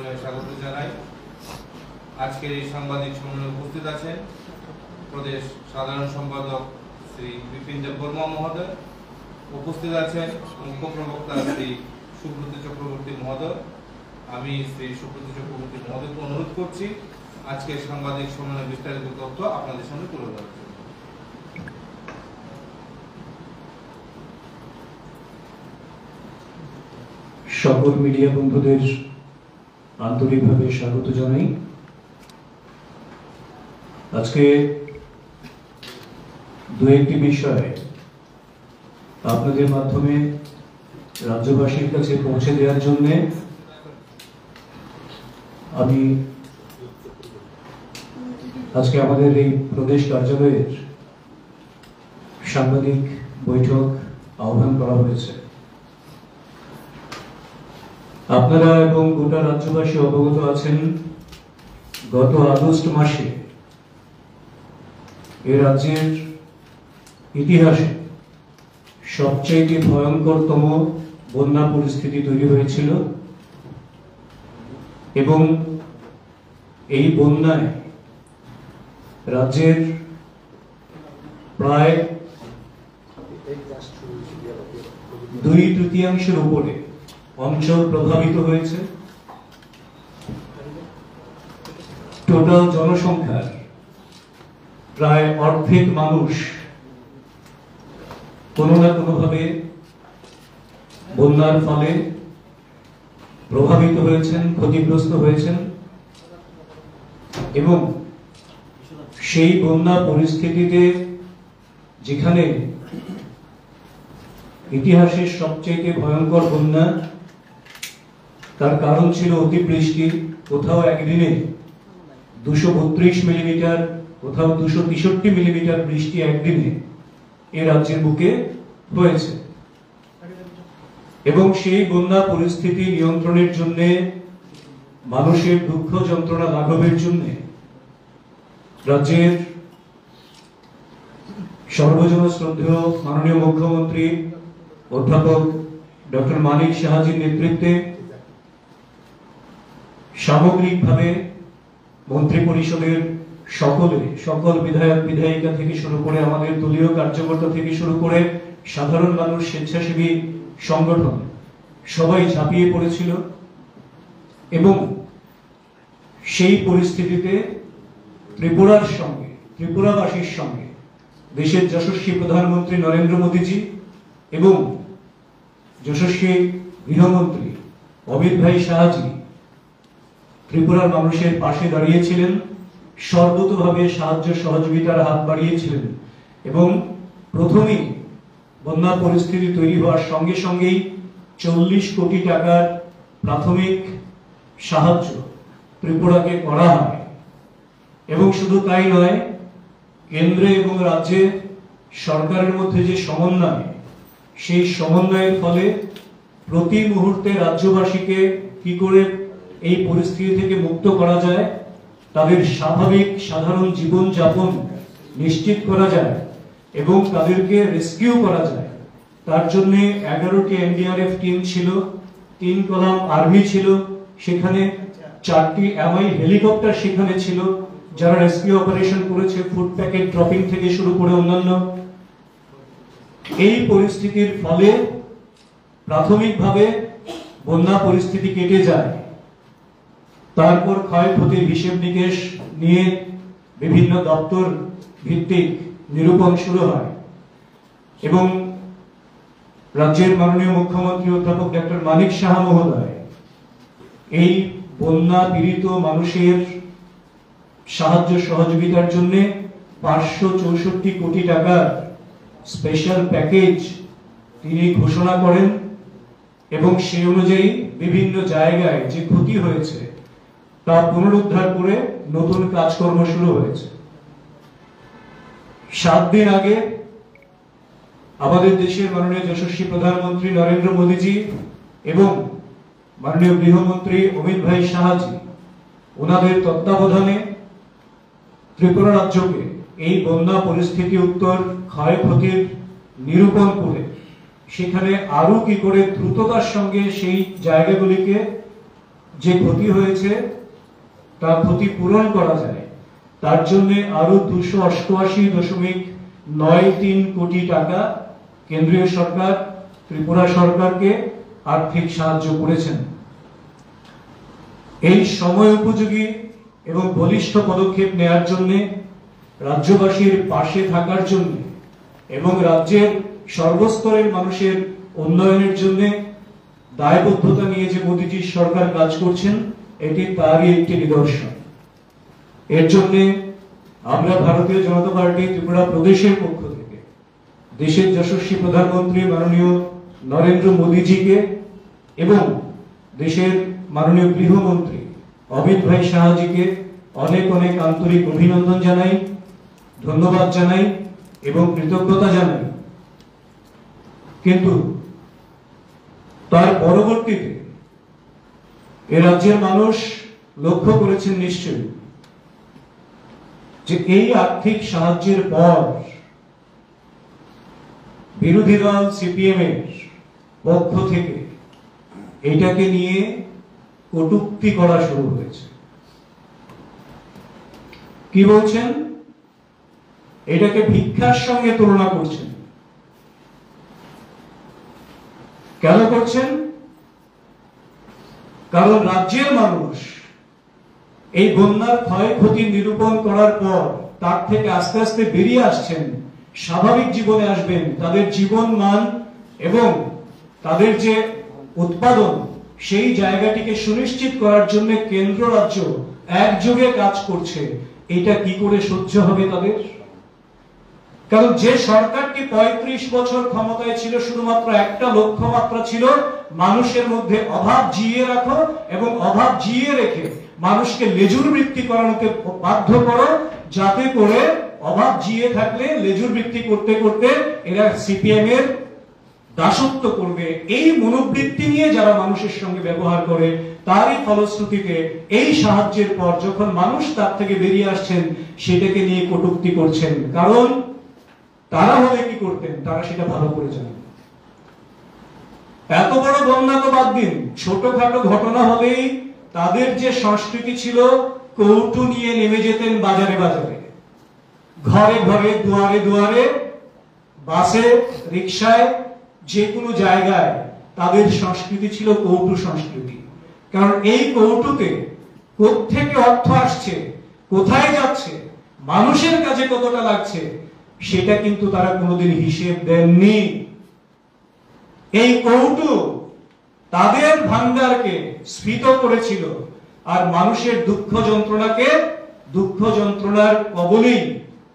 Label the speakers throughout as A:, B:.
A: সম্মেলনে স্বাগত জানাই। আজকের এই সাংবাদিক সম্মেলনে উপস্থিত আছেন প্রদেশ সাধারণ সম্পাদক শ্রী বিপিন দেববর্মা মহোদয়, উপস্থিত আছেন মুখ্য প্রবক্তা শ্রী সুব্রত চক্রবর্তী মহোদয়। আমি শ্রী সুব্রত চক্রবর্তী মহোদয়কে অনুরোধ করছি আজকের সাংবাদিক সম্মেলনের বিস্তারিত তথ্য আপনাদের সামনে তুলে ধরার জন্য।
B: সকল মিডিয়া বন্ধুদের আন্তরিকভাবে স্বাগত জানাই। আজকে দু একটি বিষয় আপনাদের মাধ্যমে রাজ্যবাসীর কাছে পৌঁছে দেওয়ার জন্য আমি আজকে আমাদের এই প্রদেশ কার্যালয়ের সাংবাদিক বৈঠক আহ্বান করা হয়েছে। আপনারা এবং গোটা রাজ্যবাসী অবগত আছেন, গত আগস্ট মাসে এ রাজ্যের ইতিহাসে সবচেয়ে ভয়ঙ্করতম বন্যা পরিস্থিতি তৈরি হয়েছিল এবং এই বন্যায় রাজ্যের প্রায় 2/3 উপরে অঞ্চল প্রভাবিত হয়েছে। টোটাল জনসংখ্যার প্রায় অর্ধেক মানুষ কোনো না কোনোভাবে বন্যার ফলে প্রভাবিত হয়েছেন, ক্ষতিগ্রস্ত হয়েছেন এবং সেই বন্যা পরিস্থিতিতে যেখানে ইতিহাসের সবচেয়ে ভয়ঙ্কর বন্যা, তার কারণ ছিল অতিবৃষ্টি। কোথাও একদিনে 232 মিলিমিটার, কোথাও 263 মিলিমিটার বৃষ্টি একদিনে এ রাজ্যের বুকে হয়েছে এবং সেই বন্যা পরিস্থিতি নিয়ন্ত্রণের জন্য, মানুষের দুঃখ যন্ত্রণা লাঘবের জন্য রাজ্যের সর্বজন শ্রদ্ধেয় মাননীয় মুখ্যমন্ত্রী অধ্যাপক ডক্টর মানিক সাহাজির নেতৃত্বে সামগ্রিকভাবে মন্ত্রী পরিষদের সকল বিধায়ক বিধায়িকা থেকে শুরু করে আমাদের দলীয় কার্যকর্তা থেকে শুরু করে সাধারণ মানুষ, স্বেচ্ছাসেবী সংগঠন সবাই ঝাঁপিয়ে পড়েছিল এবং সেই পরিস্থিতিতে ত্রিপুরাবাসীর সঙ্গে দেশের যশস্বী প্রধানমন্ত্রী নরেন্দ্র মোদীজি এবং যশস্বী গৃহমন্ত্রী অমিত ভাই শাহজি ত্রিপুরার মানুষের পাশে দাঁড়িয়েছিলেন, সর্বতোভাবে সাহায্য সহযোগিতার হাত বাড়িয়েছিলেন এবং প্রথমেই বন্যা পরিস্থিতি তৈরি হওয়ার সঙ্গে সঙ্গেই 40 কোটি টাকার প্রাথমিক সাহায্য ত্রিপুরাকে করা হয় এবং শুধু তাই নয়, কেন্দ্রে এবং রাজ্যে সরকারের মধ্যে যে সমন্বয়, সেই সমন্বয়ের ফলে প্রতি মুহূর্তে রাজ্যবাসীকে কি করে এই পরিস্থিতি থেকে মুক্ত করা যায়, তাদের স্বাভাবিক সাধারণ জীবন যাপন নিশ্চিত করা যায় এবং তাদেরকে রেস্কিউ করা যায়, তার জন্য 11টি এনডিআরএফ টিম ছিল, 3 কলাম আর্মি ছিল, সেখানে 4টি এমআই হেলিকপ্টার সেখানে ছিল যারা রেস্কিউ অপারেশন করেছে, ফুড প্যাকেট ড্রপিং থেকে শুরু করে অন্যান্য। এই পরিস্থিতির ফলে প্রাথমিকভাবে বন্যা পরিস্থিতি কেটে যায়। তারপর ক্ষয়ক্ষতির হিসেব নিকেশ নিয়ে বিভিন্ন দপ্তর ভিত্তিক নিরূপণ শুরু হয় এবং রাজ্যের মাননীয় মুখ্যমন্ত্রী অধ্যাপক ডক্টর মানিক সাহা মহোদয় এই বন্যা পীড়িত মানুষের সাহায্য সহযোগিতার জন্য 564 কোটি টাকার স্পেশাল প্যাকেজ তিনি ঘোষণা করেন এবং সেই অনুযায়ী বিভিন্ন জায়গায় যে ক্ষতি হয়েছে তা পুনরুদ্ধার করে নতুন কাজকর্ম শুরু হয়েছে। 7 দিন আগে আমাদের দেশের মাননীয় যশস্বী প্রধানমন্ত্রী নরেন্দ্র মোদীজি এবং মাননীয় গৃহমন্ত্রী অমিত ভাই শাহজি ওনাদের তত্ত্বাবধানে ত্রিপুরা রাজ্যকে এই বন্যা পরিস্থিতি উত্তর ক্ষয়ক্ষতির নিরূপণ করে সেখানে আরো কি করে দ্রুততার সঙ্গে সেই জায়গাগুলিকে যে ক্ষতি হয়েছে তার ক্ষতিপূরণ করা যায়, তার জন্য আরো 288.93 কোটি টাকা কেন্দ্রীয় সরকার ত্রিপুরা সরকারকে আর্থিক সাহায্য করেছেন। এই সময় উপযোগী এবং বলিষ্ঠ পদক্ষেপ নেওয়ার জন্য, রাজ্যবাসীর পাশে থাকার জন্য এবং রাজ্যের সর্বস্তরের মানুষের উন্নয়নের জন্য দায়বদ্ধতা নিয়ে যে মোদীজির সরকার কাজ করছেন, এটি তারই একটি নিদর্শন। এর জন্য আমরা ভারতীয় জনতা পার্টি ত্রিপুরা প্রদেশের পক্ষ থেকে দেশের যশস্বী প্রধানমন্ত্রী মাননীয় নরেন্দ্র মোদীজিকে এবং দেশের মাননীয় গৃহমন্ত্রী অমিত ভাই শাহজিকে অনেক অনেক আন্তরিক অভিনন্দন জানাই, ধন্যবাদ জানাই এবং কৃতজ্ঞতা জানাই। কিন্তু তার পরবর্তীতে এ রাজ্যের মানুষ লক্ষ্য করেছেন নিশ্চয়ই যে এই আর্থিক সাহায্যের পর বিরোধী দল সিপিএম এর পক্ষ থেকে এটাকে নিয়ে কটূক্তি করা শুরু হয়েছে। কি বলছেন? এটাকে ভিক্ষার সঙ্গে তুলনা করছেন। কেন করছেন? কারণ রাজ্যের মানুষ এই বন্যার ক্ষয়ক্ষতি নিরূপণ করার পর তার থেকে আস্তে আস্তে বেরিয়ে আসছেন, স্বাভাবিক জীবনে আসবেন, তাদের জীবন মান এবং তাদের যে উৎপাদন সেই জায়গাটিকে সুনিশ্চিত করার জন্য কেন্দ্র রাজ্য একযোগে কাজ করছে। এটা কি করে সহ্য হবে তাদের? কারণ যে সরকারটি 35 বছর ক্ষমতায় ছিল, শুধুমাত্র একটা লক্ষ্যমাত্রা ছিল মানুষের মধ্যে অভাব জিইয়ে রাখো এবং অভাব জিইয়ে রেখে মানুষকে লেজুর বৃত্তি করানোকে বাধ্য করো, যাতে করে অভাব জিইয়ে থাকলে লেজুর বৃত্তি করতে করতে এরা সিপিএম এর দাসত্ব করবে। এই মনোবৃত্তি নিয়ে যারা মানুষের সঙ্গে ব্যবহার করে, তারই ফলশ্রুতিতে এই সাহায্যের পর যখন মানুষ তার থেকে বেরিয়ে আসছেন, সেটাকে নিয়ে কটূক্তি করছেন। কারণ তারা হলে কি করতেন, তারা সেটা ভালো করে জানেন। এত বড় বন্যা তো বাদ দিন, ছোটখাটো ঘটনা হলেই তাদের যে সংস্কৃতি ছিল, কৌটু নিয়ে নেমে যেতেন বাজারে বাজারে, ঘরে ঘরে, দুয়ারে দুয়ারে, বাসে, রিকশায়, যে কোনো জায়গায় তাদের সংস্কৃতি ছিল কৌটু সংস্কৃতি। কারণ এই কৌটুতে কোত্থেকে অর্থ আসছে, কোথায় যাচ্ছে, মানুষের কাছে কতটা লাগছে, সেটা কিন্তু তারা কোনোদিন হিসেব দেননি। এই কৌটু তাদের ভান্ডারকে স্ফীত করেছিল আর মানুষের দুঃখ যন্ত্রণাকে দুঃখ যন্ত্রণার কবলেই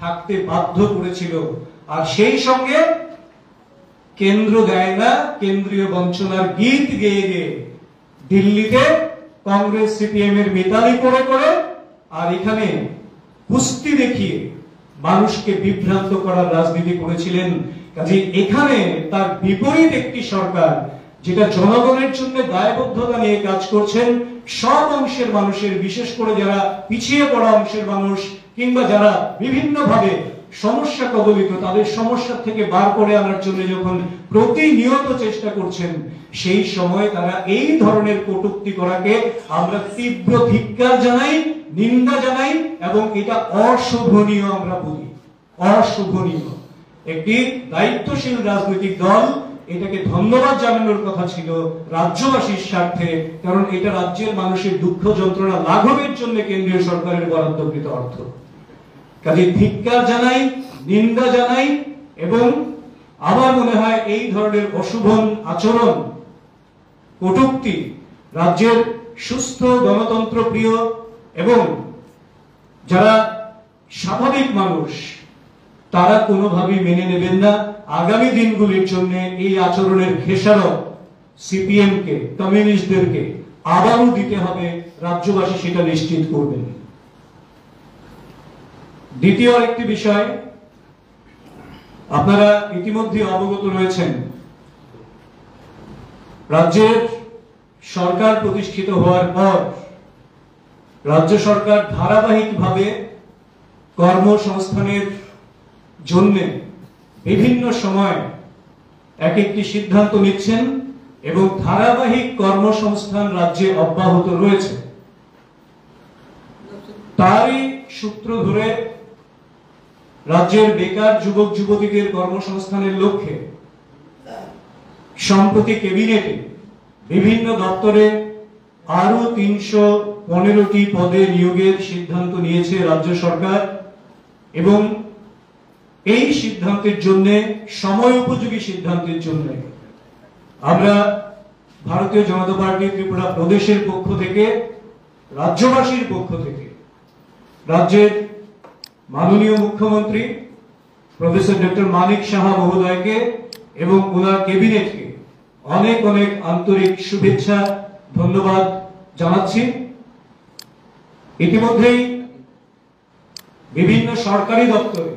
B: থাকতে বাধ্য করেছিল। আর সেই সঙ্গে কেন্দ্র দেয় না, কেন্দ্রীয় বঞ্চনার গীত গেয়ে গেয়ে দিল্লিতে কংগ্রেস সিপিএম এর মিতালি করে করে আর এখানে কুস্তি দেখিয়ে মানুষকে বিভ্রান্ত করার রাজনীতি করেছিলেন। কাজে এখানে তার বিপরীত একটি সরকার, যেটা জনগণের জন্য দায়বদ্ধতা নিয়ে কাজ করছেন, সব অংশের মানুষের, বিশেষ করে যারা পিছিয়ে পড়া অংশের মানুষ কিংবা যারা বিভিন্ন ভাবে সমস্যা কবলিত, তাদের সমস্যা থেকে বার করে আনার জন্য যখন প্রতিনিয়ত চেষ্টা করছেন, সেই সময় তারা এই ধরনের কটূক্তি করাকে আমরা তীব্র ধিক্কার জানাই, নিন্দা জানাই এবং এটা অশোভনীয় আমরা বলি, অশোভনীয়। একটি দায়িত্বশীল রাজনৈতিক দল এটাকে ধন্যবাদ জানানোর কথা ছিল রাজ্যবাসীর স্বার্থে, কারণ এটা রাজ্যের মানুষের দুঃখ যন্ত্রণা লাঘবের জন্য কেন্দ্রীয় সরকারের বরাদ্দকৃত অর্থ। কাজে ধিক্কার জানাই, নিন্দা জানাই এবং আমার মনে হয় এই ধরনের অশুভন আচরণ, কটূক্তি রাজ্যের সুস্থ গণতন্ত্র প্রিয় এবং যারা স্বাভাবিক মানুষ তারা কোনোভাবেই মেনে নেবেন না। আগামী দিনগুলির জন্য এই আচরণের খেসারত সিপিএম কে, কমিউনিস্টদেরকে আবারও দিতে হবে, রাজ্যবাসী সেটা নিশ্চিত করবেন। দ্বিতীয় আরেকটি বিষয়, আপনারা ইতিমধ্যে অবগত রয়েছেন, রাজ্যের সরকার প্রতিষ্ঠিত হওয়ার পর রাজ্য সরকার ধারাবাহিকভাবে কর্মসংস্থানের জন্য বিভিন্ন সময় এক একটি সিদ্ধান্ত নিচ্ছেন এবং ধারাবাহিক কর্মসংস্থান রাজ্যে অব্যাহত রয়েছে। তারই সূত্র ধরে রাজ্যের বেকার যুবক যুবতীদের কর্মসংস্থানের লক্ষ্যে সম্প্রতি ক্যাবিনেটে বিভিন্ন দপ্তরে আরো 315টি পদে নিয়োগের সিদ্ধান্ত নিয়েছে রাজ্য সরকার এবং এই সিদ্ধান্তের জন্য, সময় উপযোগী সিদ্ধান্তের জন্য আমরা ভারতীয় জনতা পার্টি ত্রিপুরা প্রদেশের পক্ষ থেকে, রাজ্যবাসীর পক্ষ থেকে রাজ্যের মাননীয় মুখ্যমন্ত্রী প্রফেসর ডক্টর মানিক সাহা মহোদয়কে এবং ওনার ক্যাবিনেটকে অনেক অনেক আন্তরিক শুভেচ্ছা, ধন্যবাদ জানাচ্ছি। ইতিমধ্যেই বিভিন্ন সরকারি দপ্তরে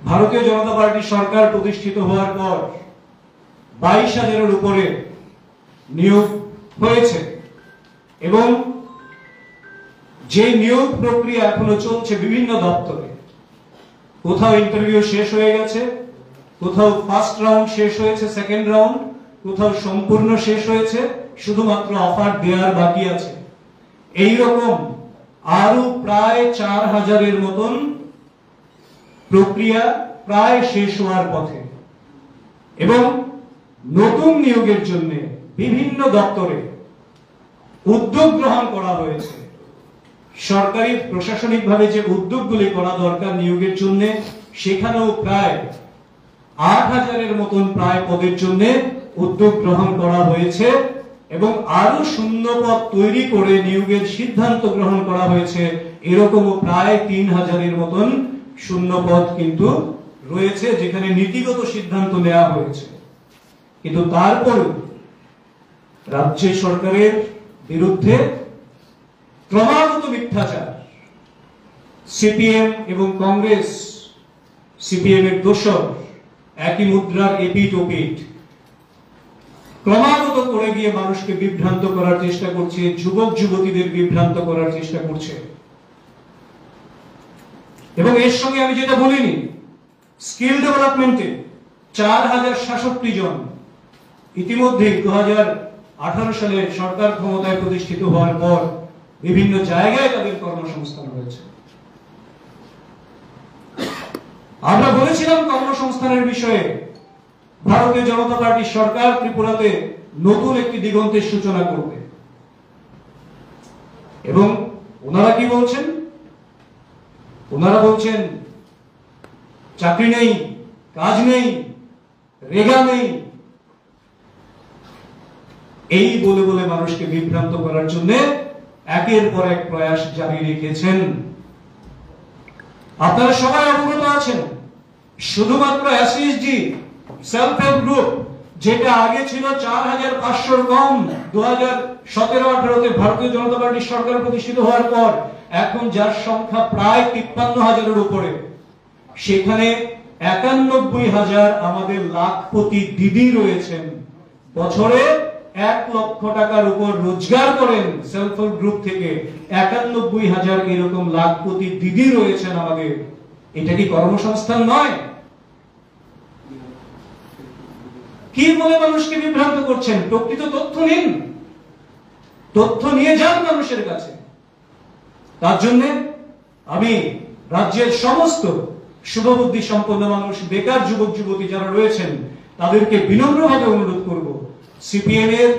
B: ভারতীয় জনতা পার্টি সরকার প্রতিষ্ঠিত হওয়ার পর 22,000-এর উপরে নিয়োগ হয়েছে এবং যে নিয়োগ প্রক্রিয়া এখনো চলছে বিভিন্ন দপ্তরে, কোথাও ইন্টারভিউ শেষ হয়ে গেছে, কোথাও ফার্স্ট রাউন্ড শেষ হয়েছে, সেকেন্ড রাউন্ড কোথাও সম্পূর্ণ শেষ হয়েছে, শুধুমাত্র অফার দেওয়ার বাকি আছে। এই রকম আরো প্রায় 4,000-এর মতন প্রক্রিয়া প্রায় শেষ হওয়ার পথে এবং নতুন নিয়োগের জন্য বিভিন্ন দপ্তরে উদ্যোগ গ্রহণ করা হয়েছে। সরকারি প্রশাসনিকভাবে যে উদ্যোগগুলি করা দরকার নিয়োগের জন্য, সেখানেও প্রায় 8,000-এর মতন প্রায় পদের জন্য উদ্যোগ গ্রহণ করা হয়েছে এবং আরো শূন্য পদ তৈরি করে নিয়োগের সিদ্ধান্ত গ্রহণ করা হয়েছে। এরকমও প্রায় 3,000-এর মতন শূন্য পদ কিন্তু রয়েছে, যেখানে নীতিগত সিদ্ধান্ত নেওয়া হয়েছে। কিন্তু তারপরেও রাজ্য সরকারের বিরুদ্ধে ক্রমাগত মিথ্যাচার, সিপিএম এবং কংগ্রেস, সিপিএম এর দোসর, একই মুদ্রার এপিঠ ওপিঠ, ক্রমাগত করে গিয়ে মানুষকে বিভ্রান্ত করার চেষ্টা করছে, যুবক যুবতীদের বিভ্রান্ত করার চেষ্টা করছে। এবং এর সঙ্গে আমি যেটা বলিনি, স্কিল ডেভেলপমেন্টে 4,066 জন ইতিমধ্যে 2018 সালে সরকার ক্ষমতায় প্রতিষ্ঠিত হওয়ার পর বিভিন্ন জায়গায় তাদের কর্মসংস্থান হয়েছে। আমরা বলেছিলাম কর্মসংস্থানের বিষয়ে ভারতীয় জনতা পার্টি সরকার ত্রিপুরাতে নতুন একটি দিগন্তের সূচনা করবে এবং ওনারা কি বলছেন? ওনারা বলছেন চাকরি নেই, কাজ নেই, রেগা নেই, এই বলে বলে মানুষকে বিভ্রান্ত করার জন্য একের পর এক প্রয়াস জারি রেখেছেন। আপনারা সবাই অবগত আছেন, শুধুমাত্র এসএসজি সেলফ হেল্প গ্রুপ, যেটা আগে ছিল 4,500 কম 2017-18-তে ভারতীয় জনতা পার্টির সরকার প্রতিষ্ঠিত হওয়ার পর, এখন যার সংখ্যা প্রায় 53,000-এর উপরে, সেখানে 91,000 আমাদের লাখপতি দিদি রয়েছেন। বছরে 1 লক্ষ টাকার উপর রোজগার করেন সেলফ হেল্প গ্রুপ থেকে। 91,000 এরকম লাখপতি দিদি রয়েছেন আমাদের। এটা কি কর্মসংস্থান নয়? কি বলে মানুষকে বিভ্রান্ত করছেন? প্রকৃত তথ্য নিন, তথ্য নিয়ে যান মানুষের কাছে। তার জন্য আমি রাজ্যের সমস্ত শুভবুদ্ধি সম্পন্ন মানুষ, বেকার যুবক যুবতী যারা রয়েছেন, তাদেরকে বিনম্রভাবে অনুরোধ করব, সিপিএম এর